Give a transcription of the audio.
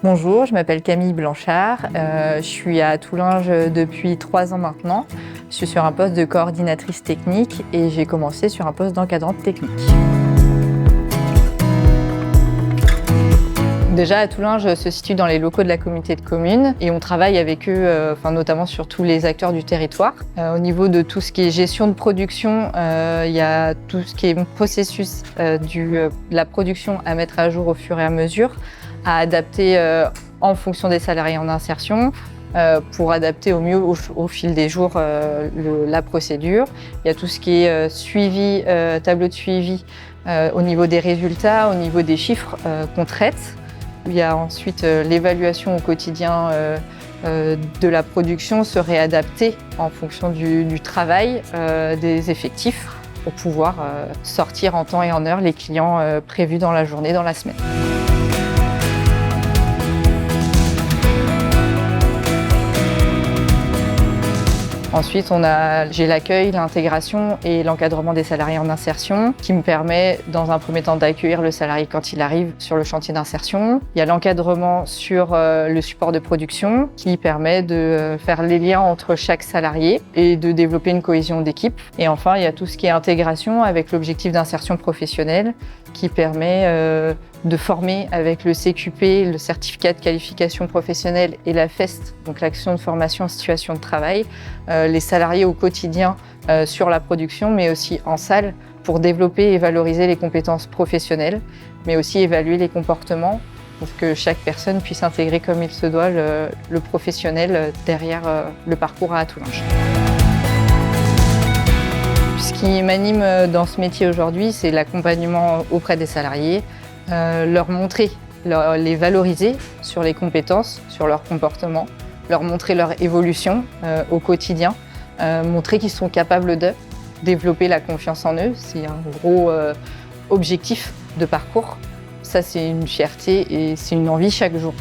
Bonjour, je m'appelle Camille Blanchard, je suis à Toulinges depuis 3 ans maintenant. Je suis sur un poste de coordinatrice technique et j'ai commencé sur un poste d'encadrante technique. Déjà, à Toulinges se situe dans les locaux de la communauté de communes et on travaille avec eux, notamment sur tous les acteurs du territoire. Au niveau de tout ce qui est gestion de production, il y a tout ce qui est processus de la production à mettre à jour au fur et à mesure, à adapter en fonction des salariés en insertion, pour adapter au mieux au fil des jours la procédure. Il y a tout ce qui est suivi, tableau de suivi au niveau des résultats, au niveau des chiffres qu'on traite. Il y a ensuite l'évaluation au quotidien de la production se réadapter en fonction du travail des effectifs pour pouvoir sortir en temps et en heure les clients prévus dans la journée, dans la semaine. Ensuite, j'ai l'accueil, l'intégration et l'encadrement des salariés en insertion qui me permet, dans un premier temps, d'accueillir le salarié quand il arrive sur le chantier d'insertion. Il y a l'encadrement sur le support de production qui permet de faire les liens entre chaque salarié et de développer une cohésion d'équipe. Et enfin, il y a tout ce qui est intégration avec l'objectif d'insertion professionnelle qui permet de former avec le CQP, le certificat de qualification professionnelle et la FEST, donc l'action de formation en situation de travail, les salariés au quotidien sur la production, mais aussi en salle pour développer et valoriser les compétences professionnelles, mais aussi évaluer les comportements pour que chaque personne puisse intégrer comme il se doit le professionnel derrière le parcours à Toulinges. Ce qui m'anime dans ce métier aujourd'hui, c'est l'accompagnement auprès des salariés, leur montrer, les valoriser sur les compétences, sur leur comportement, leur montrer leur évolution au quotidien, montrer qu'ils sont capables de développer la confiance en eux. C'est un gros objectif de parcours. Ça, c'est une fierté et c'est une envie chaque jour.